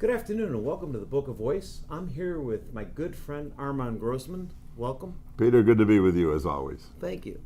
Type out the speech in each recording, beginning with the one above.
Good afternoon and welcome to the Book of Voice. I'm here with my good friend Armand Grossman. Welcome. Peter, good to be with you as always. Thank you.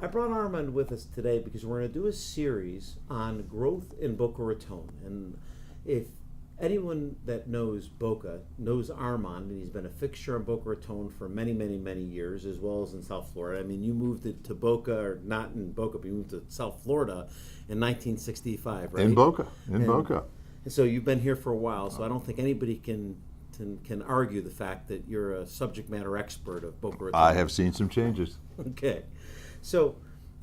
I brought Armand with us today because we're going to do a series on growth in Boca Raton. And if anyone that knows Boca knows Armand, and he's been a fixture in Boca Raton for many, many, many years, as well as in South Florida. I mean, you moved to Boca, or not in Boca, but you moved to South Florida in 1965, right? In Boca. And so you've been here for a while, so I don't think anybody can argue the fact that you're a subject matter expert of Boca Raton. I have seen some changes. Okay. So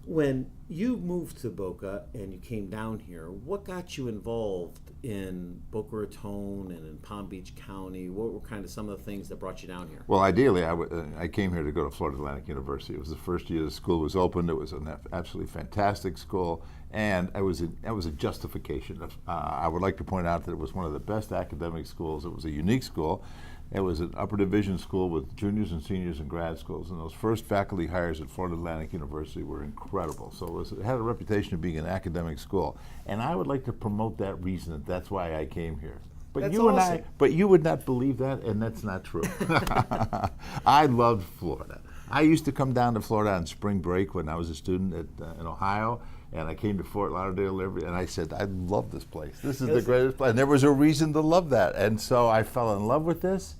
when you moved to Boca and you came down here, what got you involved in Boca Raton and in Palm Beach County? What were kind of some of the things that brought you down here? Well, ideally, I came here to go to Florida Atlantic University. It was the first year the school was opened. It was an absolutely fantastic school, and that was a justification. I would like to point out that it was one of the best academic schools. It was a unique school. It was an upper division school with juniors and seniors and grad schools, and those first faculty hires at Florida Atlantic University were incredible. So it had a reputation of being an academic school, and I would like to promote that reason. That's why I came here. But you would not believe that, and that's not true. I loved Florida. I used to come down to Florida on spring break when I was a student in Ohio, and I came to Fort Lauderdale and I said, I love this place. This is the greatest place. And there was a reason to love that. And so I fell in love with this,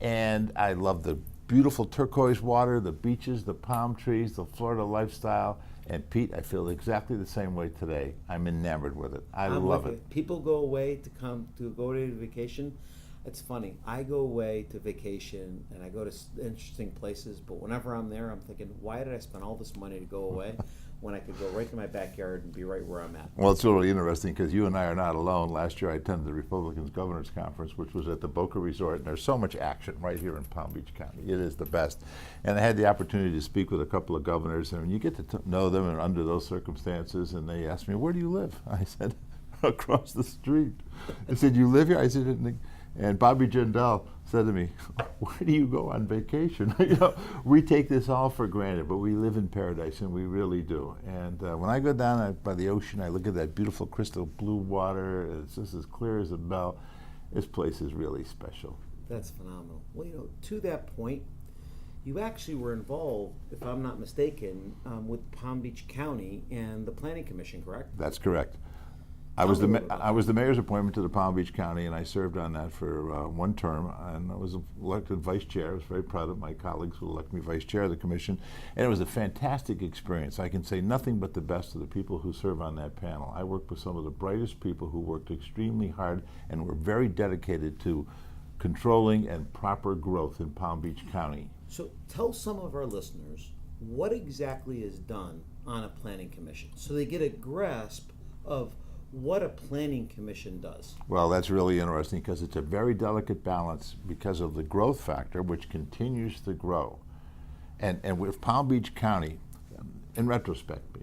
and I love the beautiful turquoise water, the beaches, the palm trees, the Florida lifestyle. And Pete, I feel exactly the same way today. I'm enamored with it. I love it. People go away to go to vacation. It's funny. I go away to vacation and I go to interesting places, but whenever I'm there, I'm thinking, why did I spend all this money to go away when I could go right to my backyard and be right where I'm at? Well, it's really interesting because you and I are not alone. Last year I attended the Republicans Governors Conference, which was at the Boca Resort, and there's so much action right here in Palm Beach County. It is the best. And I had the opportunity to speak with a couple of governors, and you get to know them and under those circumstances, and they asked me, where do you live? I said, across the street. They said, you live here? I said, and Bobby Jindal said to me, where do you go on vacation? We take this all for granted, but we live in paradise, and we really do. And when I go down by the ocean, I look at that beautiful crystal blue water. It's just as clear as a bell. This place is really special. That's phenomenal. Well, to that point, you actually were involved, if I'm not mistaken, with Palm Beach County and the Planning Commission, correct? That's correct. I was the mayor's appointment to the Palm Beach County, and I served on that for one term, and I was elected vice chair. I was very proud of my colleagues who elected me vice chair of the commission, and it was a fantastic experience. I can say nothing but the best of the people who serve on that panel. I worked with some of the brightest people who worked extremely hard and were very dedicated to controlling and proper growth in Palm Beach County. So tell some of our listeners what exactly is done on a planning commission so they get a grasp of what a planning commission does. Well, that's really interesting because it's a very delicate balance because of the growth factor, which continues to grow. And with Palm Beach County, in retrospect,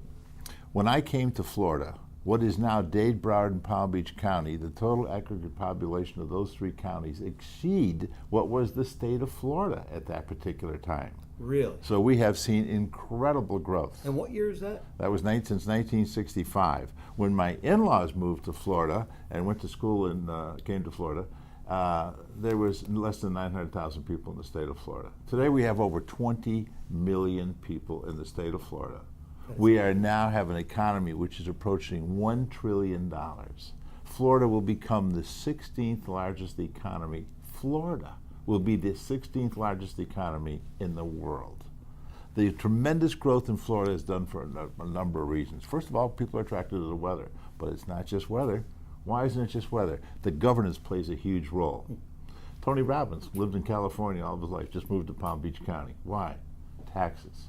when I came to Florida, what is now Dade, Broward, and Palm Beach County, the total aggregate population of those three counties exceed what was the state of Florida at that particular time. Really? So we have seen incredible growth. And what year is that? That was since 1965. When my in-laws moved to Florida and went to school and came to Florida, there was less than 900,000 people in the state of Florida. Today we have over 20 million people in the state of Florida. We are now have an economy which is approaching $1 trillion. Florida will become the 16th largest economy. Florida will be the 16th largest economy in the world. The tremendous growth in Florida is done for a number of reasons. First of all, people are attracted to the weather, but it's not just weather. Why isn't it just weather? The governance plays a huge role. Tony Robbins lived in California all of his life, just moved to Palm Beach County. Why? Taxes.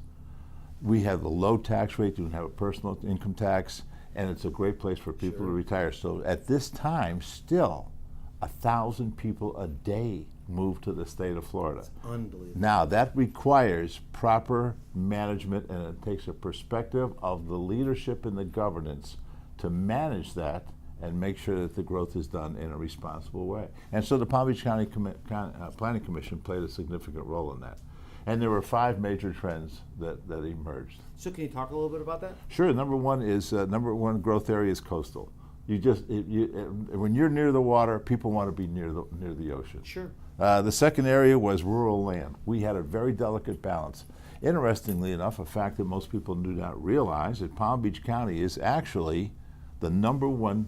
We have a low tax rate, you don't have a personal income tax, and it's a great place for people to retire. So at this time, still, 1,000 people a day move to the state of Florida. That's unbelievable. Now, that requires proper management, and it takes a perspective of the leadership and the governance to manage that and make sure that the growth is done in a responsible way. And so the Palm Beach County Planning Commission played a significant role in that. And there were 5 major trends that emerged. So can you talk a little bit about that? Sure. Number one growth area is coastal. when you're near the water, people want to be near the ocean. Sure. The second area was rural land. We had a very delicate balance. Interestingly enough, a fact that most people do not realize, that Palm Beach County is actually the #1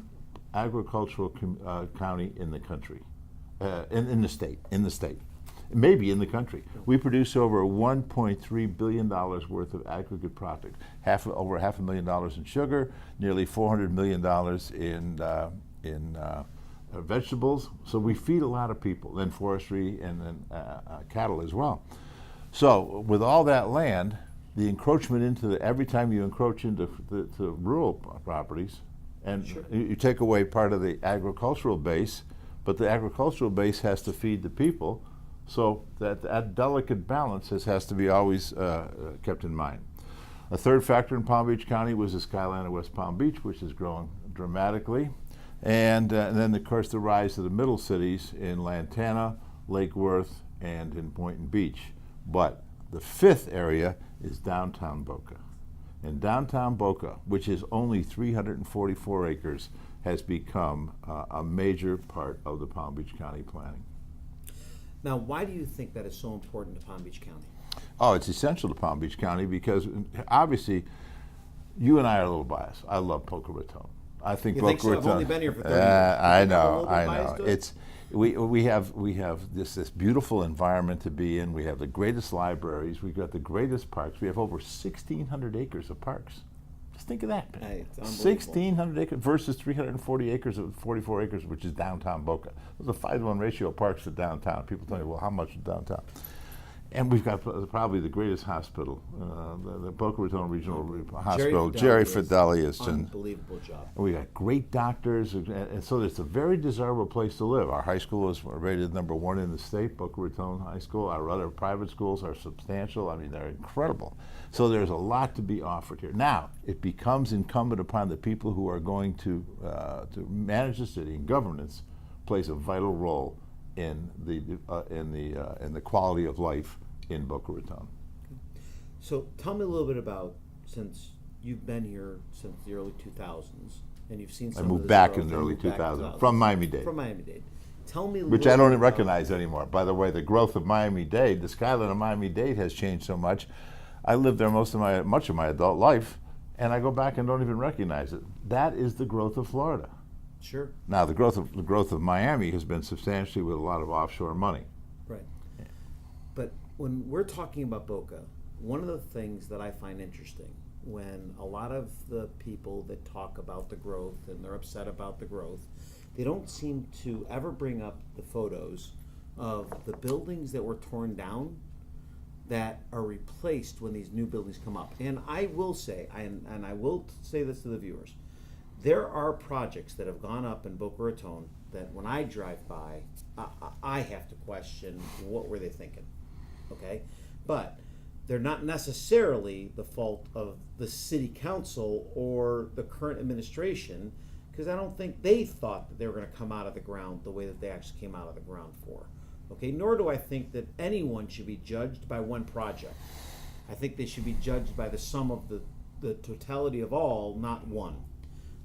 agricultural county in the country, in the state, maybe in the country. We produce over $1.3 billion worth of aggregate product, over $500,000 in sugar, nearly $400 million in vegetables. So we feed a lot of people, then forestry, and then cattle as well. So with all that land, the encroachment into every time you encroach into the rural properties, and Sure. you take away part of the agricultural base, but the agricultural base has to feed the people, so that delicate balance has to be always kept in mind. A third factor in Palm Beach County was the skyline of West Palm Beach, which has grown dramatically, and then of course the rise of the middle cities in Lantana, Lake Worth, and in Boynton Beach. But the fifth area is downtown Boca. And downtown Boca, which is only 344 acres, has become a major part of the Palm Beach County planning. Now, why do you think that is so important to Palm Beach County? Oh, it's essential to Palm Beach County because obviously you and I are a little biased. I love Boca Raton. I think You Boca think so? Raton. I've only been here for 30 years. I You think I'm a know. little bit biased to it? It's we have this beautiful environment to be in. We have the greatest libraries. We've got the greatest parks. We have over 1,600 acres of parks. Just think of that. Hey, it's unbelievable. 1,600 acres versus 340 acres of 44 acres, which is downtown Boca. There's a 5-to-1 ratio of parks to downtown. People tell me, well, how much is downtown? And we've got probably the greatest hospital, the Boca Raton Regional Hospital. Jerry Fidelius. Unbelievable job. And we got great doctors, and so it's a very desirable place to live. Our high school is rated #1 in the state, Boca Raton High School. Our other private schools are substantial. I mean, they're incredible. So there's a lot to be offered here. Now, it becomes incumbent upon the people who are going to manage the city, and governance plays a vital role in the quality of life in Boca Raton. So tell me a little bit about, since you've been here since the early 2000s, and you've seen some I moved of this back growth, in the you early moved back in 2000s from Miami-Dade. From Miami-Dade. Tell me a Which little I don't bit even about- recognize anymore. By the way, the growth of Miami-Dade, the skyline of Miami-Dade has changed so much. I lived there much of my adult life, and I go back and don't even recognize it. That is the growth of Florida. Sure. Now, the growth of Miami has been substantially with a lot of offshore money. Right. But when we're talking about Boca, one of the things that I find interesting when a lot of the people that talk about the growth and they're upset about the growth, they don't seem to ever bring up the photos of the buildings that were torn down that are replaced when these new buildings come up. And I will say, and I will say this to the viewers, there are projects that have gone up in Boca Raton that when I drive by, I have to question what were they thinking, okay? But they're not necessarily the fault of the city council or the current administration, because I don't think they thought that they were going to come out of the ground the way that they actually came out of the ground for, okay? Nor do I think that anyone should be judged by one project. I think they should be judged by the sum of the totality of all, not one.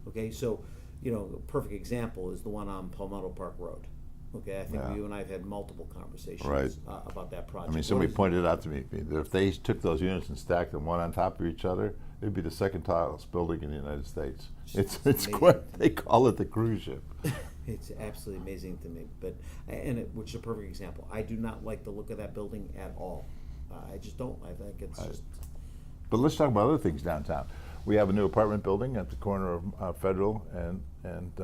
Okay, so, a perfect example is the one on Palmetto Park Road. Okay, I think you and I have had multiple conversations Right. About that project. I mean, somebody pointed out to me that if they took those units and stacked them one on top of each other, it'd be the second tallest building in the United States. It's amazing. quite, they call it the cruise ship. It's absolutely amazing to me, which is a perfect example. I do not like the look of that building at all. I just don't. I think it's just. But let's talk about other things downtown. We have a new apartment building at the corner of Federal and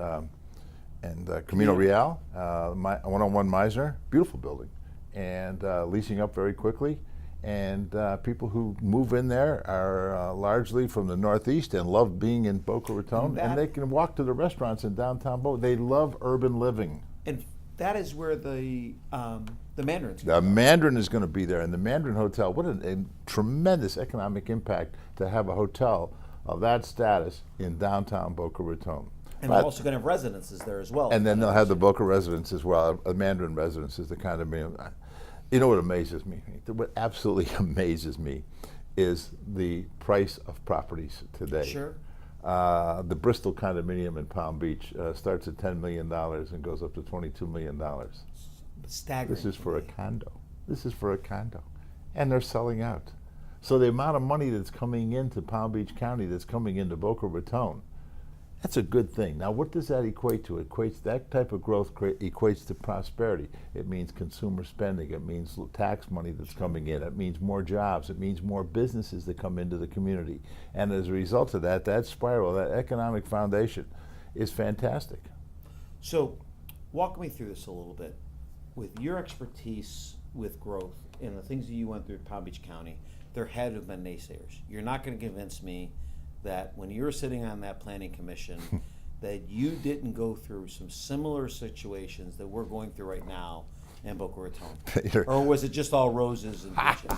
Camino Real, 101 Meisner, beautiful building, and leasing up very quickly. And people who move in there are largely from the Northeast and love being in Boca Raton, and they can walk to the restaurants in downtown Boca. They love urban living. And that is where the Mandarin's The Mandarin is going to be there, and the Mandarin Hotel. What a tremendous economic impact to have a hotel of that status in downtown Boca Raton. And we're also going to have residences there as well. And then they'll have the Boca residence as well, a Mandarin residence is the kind of, you know what amazes me? What absolutely amazes me is the price of properties today. Sure. The Bristol condominium in Palm Beach starts at $10 million and goes up to $22 million. Staggering. This is for a condo. This is for a condo. And they're selling out. So the amount of money that's coming into Palm Beach County, that's coming into Boca Raton, that's a good thing. Now, what does that equate to? That type of growth equates to prosperity. It means consumer spending. It means tax money that's coming in. It means more jobs. It means more businesses that come into the community. And as a result of that, that spiral, that economic foundation is fantastic. So, walk me through this a little bit. With your expertise with growth and the things that you went through at Palm Beach County, there had to have been naysayers. You're not going to convince me that when you were sitting on that planning commission that you didn't go through some similar situations that we're going through right now in Boca Raton. Or was it just all roses and beaches?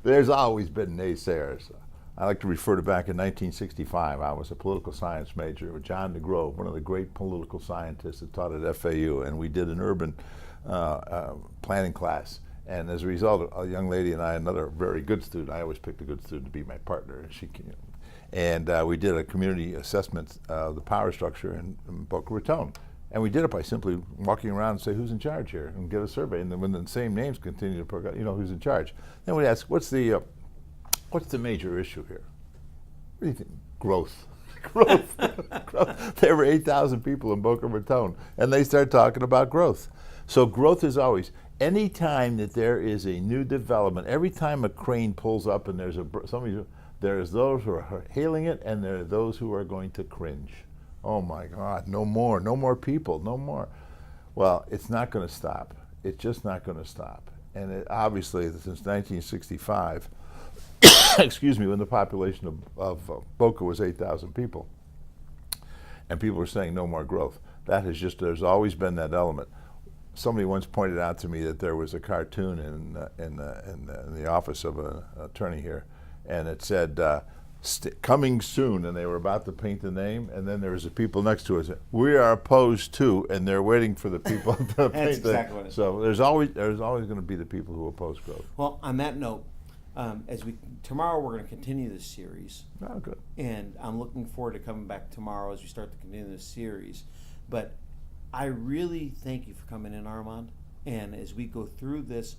There's always been naysayers. I like to refer to back in 1965. I was a political science major with John DeGrove, one of the great political scientists that taught at FAU, and we did an urban planning class. And as a result, a young lady and I, another very good student, I always picked a good student to be my partner, and we did a community assessment of the power structure in Boca Raton. And we did it by simply walking around and say, who's in charge here? And get a survey. And then when the same names continue to progress, who's in charge. Then we ask, what's the major issue here? What do you think? Growth. Growth. There were 8,000 people in Boca Raton, and they start talking about growth. So growth is always, any time that there is a new development, every time a crane pulls up and there's there's those who are hailing it, and there are those who are going to cringe. Oh my God, no more people, no more. Well, it's not going to stop. It's just not going to stop. And it, obviously, since 1965, excuse me, when the population of Boca was 8,000 people, and people were saying no more growth, there's always been that element. Somebody once pointed out to me that there was a cartoon in the office of an attorney here, and it said, coming soon, and they were about to paint the name, and then there was the people next to us, we are opposed to, and they're waiting for the people to paint That's exactly what it is. So there's always going to be the people who oppose growth. Well, on that note, tomorrow we're going to continue this series. Oh, good. And I'm looking forward to coming back tomorrow as we start to continue this series. But I really thank you for coming in, Armand. And as we go through this,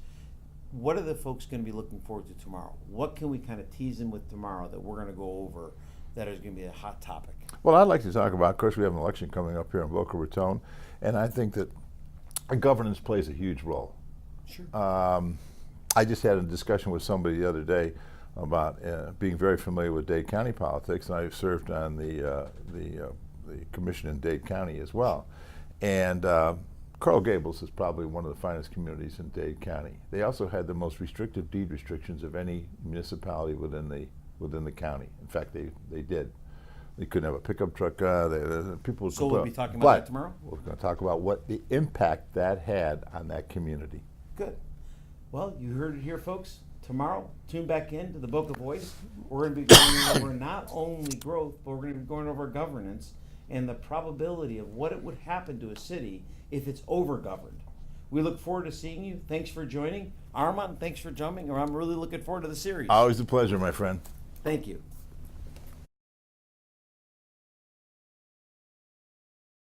what are the folks going to be looking forward to tomorrow? What can we kind of tease them with tomorrow that we're going to go over that is going to be a hot topic? Well, I'd like to talk about, of course, we have an election coming up here in Boca Raton, and I think that governance plays a huge role. Sure. I just had a discussion with somebody the other day about being very familiar with Dade County politics, and I've served on the commission in Dade County as well. And Coral Gables is probably one of the finest communities in Dade County. They also had the most restrictive deed restrictions of any municipality within the county. In fact, they did. They couldn't have a pickup truck. People. So we'll be talking about that tomorrow? We're going to talk about what the impact that had on that community. Good. Well, you heard it here, folks. Tomorrow, tune back in to the Boca Voice. We're going to be going over not only growth, but we're going to be going over governance and the probability of what it would happen to a city if it's over-governed. We look forward to seeing you. Thanks for joining. Armand, thanks for jumping. I'm really looking forward to the series. Always a pleasure, my friend. Thank you.